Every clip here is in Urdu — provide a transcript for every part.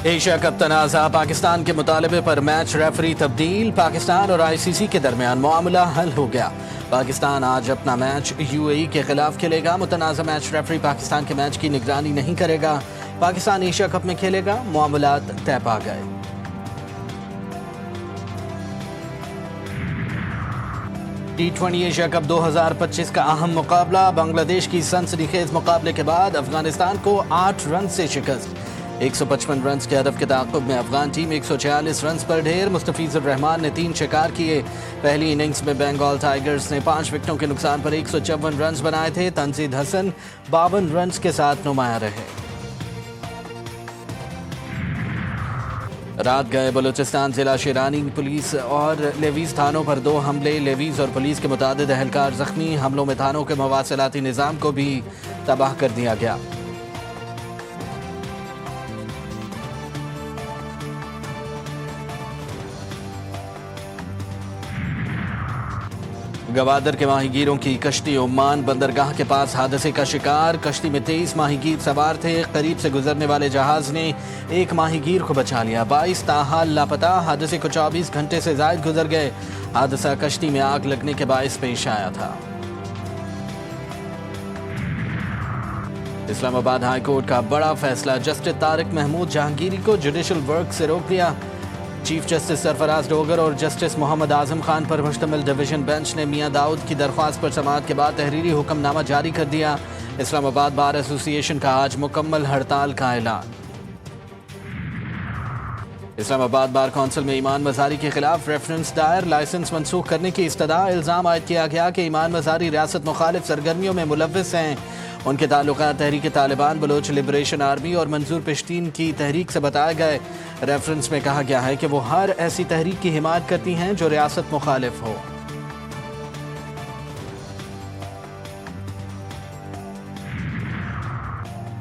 ایشیا کپ تنازع پاکستان کے مطالبے پر میچ ریفری تبدیل، پاکستان اور آئی سی سی کے درمیان معاملہ حل ہو گیا۔ پاکستان آج اپنا میچ یو اے ای کے خلاف کھیلے گا۔ متنازع میچ ریفری پاکستان کے میچ کی نگرانی نہیں کرے گا۔ پاکستان ایشیا کپ میں کھیلے گا، معاملات طے پا گئے۔ T20 ایشیا کپ 2025 کا اہم مقابلہ، بنگلہ دیش کی سنسنی خیز مقابلے کے بعد افغانستان کو 8 رن سے شکست۔ 155 رنز کے ہدف کے تعاقب میں افغان ٹیم 146 رنز پر ڈھیر۔ مستفیض الرحمان نے 3 شکار کیے۔ پہلی اننگز میں بنگال ٹائیگرز نے 5 وکٹوں کے نقصان پر 154 رنز بنائے تھے۔ تنزید حسن 52 رنز کے ساتھ نمایاں رہے۔ رات گئے بلوچستان ضلع شیرانی پولیس اور لیویز تھانوں پر 2 حملے، لیویز اور پولیس کے متعدد اہلکار زخمی۔ حملوں میں تھانوں کے مواصلاتی نظام کو بھی تباہ کر دیا گیا۔ گوادر کے ماہی گیروں کی کشتی عمان بندرگاہ کے پاس حادثے کا شکار۔ کشتی میں 23 ماہی گیر سوار تھے۔ قریب سے گزرنے والے جہاز نے ایک ماہی گیر کو بچا لیا، 22 تاحال لاپتہ۔ حادثے کو 24 گھنٹے سے زائد گزر گئے۔ حادثہ کشتی میں آگ لگنے کے باعث پیش آیا تھا۔ اسلام آباد ہائی کورٹ کا بڑا فیصلہ، جسٹس طارق محمود جہانگیری کو جوڈیشل ورک سے روک دیا۔ چیف جسٹس سرفراز ڈوگر اور جسٹس محمد اعظم خان پر مشتمل ڈویژن بینچ نے میاں داؤد کی درخواست پر سماعت کے بعد تحریری حکم نامہ جاری کر دیا۔ اسلام آباد بار ایسوسی ایشن کا آج مکمل ہڑتال کا اعلان۔ اسلام آباد بار کونسل میں ایمان مزاری کے خلاف ریفرنس دائر، لائسنس منسوخ کرنے کی استدعا۔ الزام عائد کیا گیا کہ ایمان مزاری ریاست مخالف سرگرمیوں میں ملوث ہیں۔ ان کے تعلقات تحریک طالبان، بلوچ لبریشن آرمی اور منظور پشتین کی تحریک سے بتائے گئے۔ ریفرنس میں کہا گیا ہے کہ وہ ہر ایسی تحریک کی حمایت کرتی ہیں جو ریاست مخالف ہو۔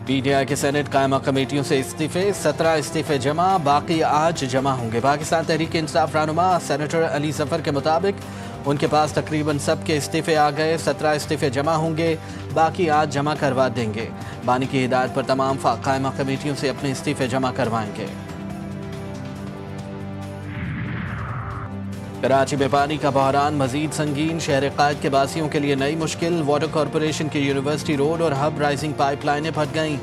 پی ٹی آئی کے سینٹ قائمہ کمیٹیوں سے استعفے، 17 استعفے جمع، باقی آج جمع ہوں گے۔ پاکستان تحریک انصاف رہنما سینیٹر علی ظفر کے مطابق ان کے پاس تقریباً سب کے استعفے آ گئے، 17 استعفے جمع ہوں گے، باقی آج جمع کروا دیں گے۔ بانی کی ہدایت پر تمام قائمہ کمیٹیوں سے اپنے استعفے جمع کروائیں گے۔ کراچی میں پانی کا بحران مزید سنگین، شہر قائد کے باسیوں کے لیے نئی مشکل۔ واٹر کارپوریشن کی یونیورسٹی روڈ اور ہب رائزنگ پائپ لائنیں پھٹ گئیں،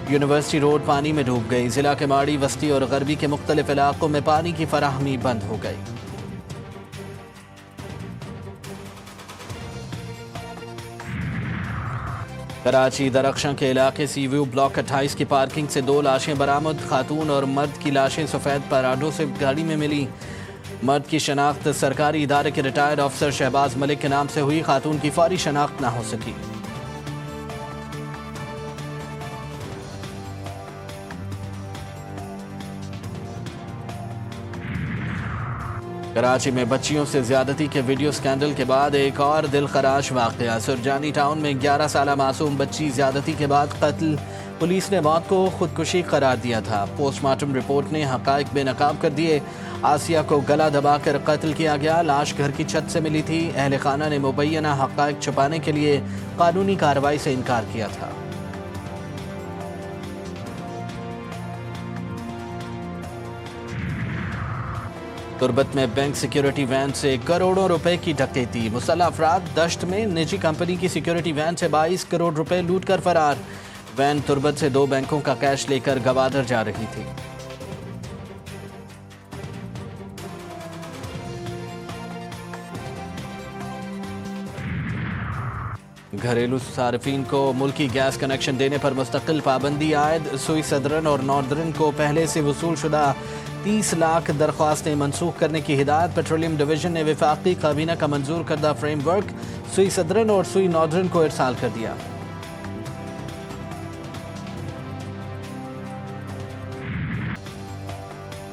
یونیورسٹی روڈ پانی میں ڈوب گئی۔ ضلع کے ماڑی، وسطی اور غربی کے مختلف علاقوں میں پانی کی فراہمی بند ہو گئی۔ کراچی درخشاں کے علاقے سی ویو بلاک 28 کی پارکنگ سے 2 لاشیں برآمد، خاتون اور مرد کی لاشیں سفید پراڈو سے گاڑی میں ملی۔ مرد کی شناخت سرکاری ادارے کے ریٹائرڈ افسر شہباز ملک کے نام سے ہوئی، خاتون کی فوری شناخت نہ ہو سکی۔ کراچی میں بچیوں سے زیادتی کے ویڈیو سکینڈل کے بعد ایک اور دل خراش واقعہ، سرجانی ٹاؤن میں 11 سالہ معصوم بچی زیادتی کے بعد قتل۔ پولیس نے موت کو خودکشی قرار دیا تھا۔ پوسٹ مارٹم رپورٹ نے حقائق بے نقاب کر دیے۔ آسیہ کو گلا دبا کر قتل کیا گیا، لاش گھر کی چھت سے ملی تھی۔ اہل خانہ نے مبینہ حقائق چھپانے کے لیے قانونی کارروائی سے انکار کیا تھا۔ تربت میں بینک سیکیورٹی وین سے کروڑوں روپے کی ڈکیتی، مسلح افراد دشت میں نجی کمپنی کی سیکیورٹی وین سے 22 کروڑ روپے لوٹ کر فرار۔ وین تربت سے 2 بینکوں کا کیش لے کر گوادر جا رہی تھی۔ گھریلو صارفین کو ملکی گیس کنیکشن دینے پر مستقل پابندی عائد، سوئی سدرن اور ناردرن کو پہلے سے وصول شدہ 30 لاکھ درخواستیں منسوخ کرنے کی ہدایت۔ پیٹرولیم ڈویژن نے وفاقی کابینہ کا منظور کردہ فریم ورک سوئی سدرن اور سوئی ناردرن کو ارسال کر دیا۔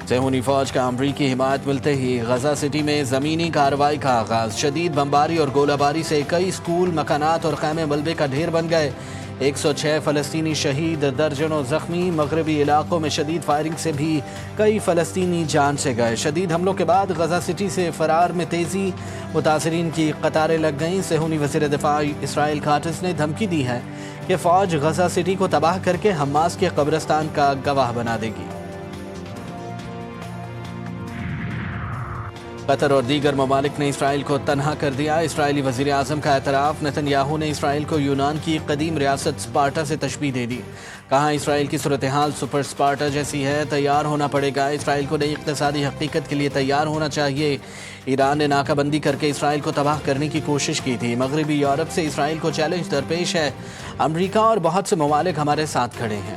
صہیونی فوج کا امریکی حمایت ملتے ہی غزہ سٹی میں زمینی کارروائی کا آغاز، شدید بمباری اور گولہ باری سے کئی اسکول، مکانات اور خیمے ملبے کا ڈھیر بن گئے۔ 106 فلسطینی شہید، درجنوں زخمی۔ مغربی علاقوں میں شدید فائرنگ سے بھی کئی فلسطینی جان سے گئے۔ شدید حملوں کے بعد غزہ سٹی سے فرار میں تیزی، متاثرین کی قطاریں لگ گئیں۔ صہیونی وزیر دفاع اسرائیل کاٹز نے دھمکی دی ہے کہ فوج غزہ سٹی کو تباہ کر کے حماس کے قبرستان کا گواہ بنا دے گی۔ قطر اور دیگر ممالک نے اسرائیل کو تنہا کر دیا۔ اسرائیلی وزیر اعظم کا اعتراف، نتن یاہو نے اسرائیل کو یونان کی قدیم ریاست اسپارٹا سے تشبیہ دے دی۔ کہا اسرائیل کی صورتحال سپر اسپارٹا جیسی ہے، تیار ہونا پڑے گا۔ اسرائیل کو نئی اقتصادی حقیقت کے لیے تیار ہونا چاہیے۔ ایران نے ناکہ بندی کر کے اسرائیل کو تباہ کرنے کی کوشش کی تھی۔ مغربی یورپ سے اسرائیل کو چیلنج درپیش ہے۔ امریکہ اور بہت سے ممالک ہمارے ساتھ کھڑے ہیں۔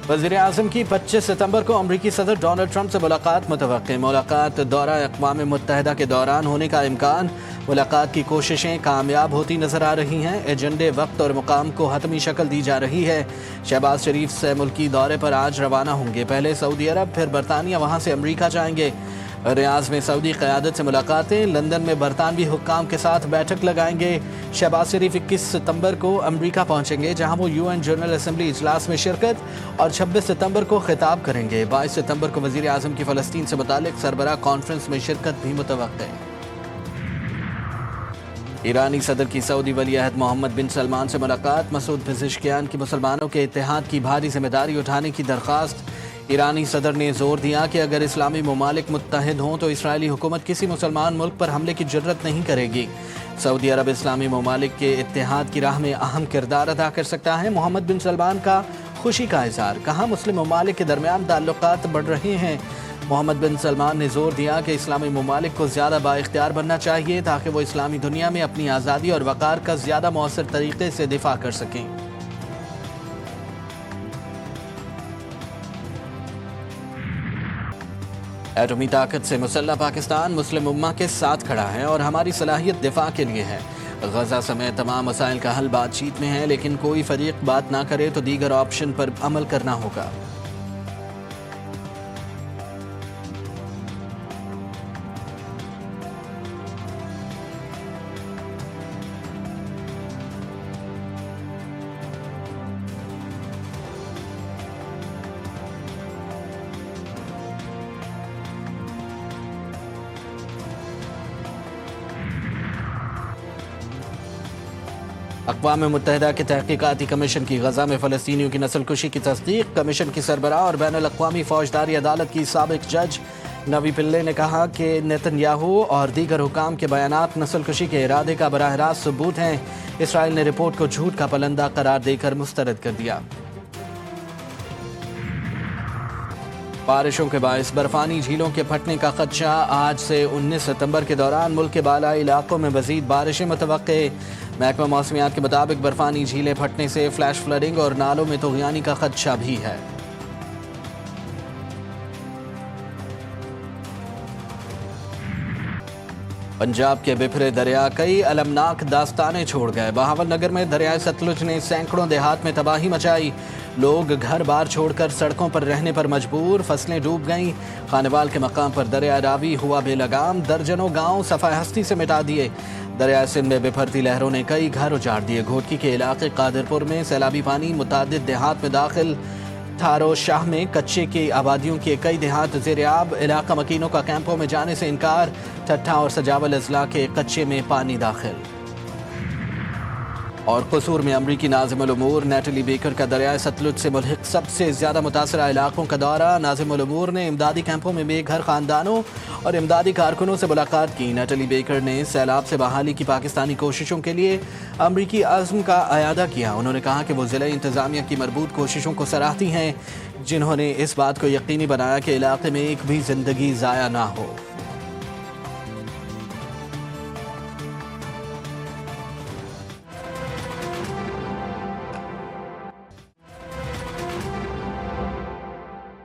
وزیر اعظم کی 25 ستمبر کو امریکی صدر ڈونلڈ ٹرمپ سے ملاقات متوقع۔ ملاقات دورہ اقوام متحدہ کے دوران ہونے کا امکان۔ ملاقات کی کوششیں کامیاب ہوتی نظر آ رہی ہیں۔ ایجنڈے، وقت اور مقام کو حتمی شکل دی جا رہی ہے۔ شہباز شریف سے ملکی دورے پر آج روانہ ہوں گے۔ پہلے سعودی عرب، پھر برطانیہ، وہاں سے امریکہ جائیں گے۔ ریاض میں سعودی قیادت سے ملاقاتیں، لندن میں برطانوی حکام کے ساتھ بیٹھک لگائیں گے۔ شہباز شریف 21 ستمبر کو امریکہ پہنچیں گے، جہاں وہ UN جنرل اسمبلی اجلاس میں شرکت اور 26 ستمبر کو خطاب کریں گے۔ 22 ستمبر کو وزیر اعظم کی فلسطین سے متعلق سربراہ کانفرنس میں شرکت بھی متوقع ہے۔ ایرانی صدر کی سعودی ولی عہد محمد بن سلمان سے ملاقات۔ مسعود پزشکیان کی مسلمانوں کے اتحاد کی بھاری ذمہ داری اٹھانے کی درخواست۔ ایرانی صدر نے زور دیا کہ اگر اسلامی ممالک متحد ہوں تو اسرائیلی حکومت کسی مسلمان ملک پر حملے کی جرت نہیں کرے گی۔ سعودی عرب اسلامی ممالک کے اتحاد کی راہ میں اہم کردار ادا کر سکتا ہے۔ محمد بن سلمان کا خوشی کا اظہار، کہا مسلم ممالک کے درمیان تعلقات بڑھ رہے ہیں۔ محمد بن سلمان نے زور دیا کہ اسلامی ممالک کو زیادہ بااختیار بننا چاہیے تاکہ وہ اسلامی دنیا میں اپنی آزادی اور وقار کا زیادہ مؤثر طریقے سے دفاع کر سکیں۔ ایٹمی طاقت سے مسلح پاکستان مسلم امہ کے ساتھ کھڑا ہے اور ہماری صلاحیت دفاع کے لیے ہے۔ غزہ سمیت تمام مسائل کا حل بات چیت میں ہے، لیکن کوئی فریق بات نہ کرے تو دیگر آپشن پر عمل کرنا ہوگا۔ اقوام متحدہ کے تحقیقاتی کمیشن کی غزہ میں فلسطینیوں کی نسل کشی کی تصدیق۔ کمیشن کی سربراہ اور بین الاقوامی فوجداری عدالت کی سابق جج نوی پلے نے کہا کہ نتن یاہو اور دیگر حکام کے بیانات نسل کشی کے ارادے کا براہ راست ثبوت ہیں۔ اسرائیل نے رپورٹ کو جھوٹ کا پلندہ قرار دے کر مسترد کر دیا۔ بارشوں کے باعث برفانی جھیلوں کے پھٹنے کا خدشہ۔ آج سے 19 ستمبر کے دوران ملک کے بالائی علاقوں میں مزید بارشیں متوقع۔ محکمہ موسمیات کے مطابق برفانی جھیلیں پھٹنے سے فلیش فلڈنگ اور نالوں میں طغیانی کا خدشہ بھی ہے۔ پنجاب کے بپھرے دریا کئی المناک داستانیں چھوڑ گئے۔ بہاول نگر میں دریائے ستلج نے سینکڑوں دیہات میں تباہی مچائی۔ لوگ گھر بار چھوڑ کر سڑکوں پر رہنے پر مجبور، فصلیں ڈوب گئیں۔ خانوال کے مقام پر دریا راوی ہوا بے لگام، درجنوں گاؤں صفحہ ہستی سے مٹا دیے۔ دریائے سندھ میں بپھرتی لہروں نے کئی گھر اجاڑ دیے۔ گھوٹکی کے علاقے قادرپور میں سیلابی پانی متعدد دیہات میں داخل۔ تھارو شاہ میں کچے کی آبادیوں کے کئی دیہات زیر آب۔ علاقہ مکینوں کا کیمپوں میں جانے سے انکار۔ ٹھٹھا اور سجاول اضلاع کے کچے میں پانی داخل۔ اور قصور میں امریکی ناظم الامور نیٹلی بیکر کا دریائے ستلج سے ملحق سب سے زیادہ متاثرہ علاقوں کا دورہ۔ ناظم الامور نے امدادی کیمپوں میں بے گھر خاندانوں اور امدادی کارکنوں سے ملاقات کی۔ نیٹلی بیکر نے سیلاب سے بحالی کی پاکستانی کوششوں کے لیے امریکی عزم کا اعادہ کیا۔ انہوں نے کہا کہ وہ ضلعی انتظامیہ کی مربوط کوششوں کو سراہتی ہیں، جنہوں نے اس بات کو یقینی بنایا کہ علاقے میں ایک بھی زندگی ضائع نہ ہو۔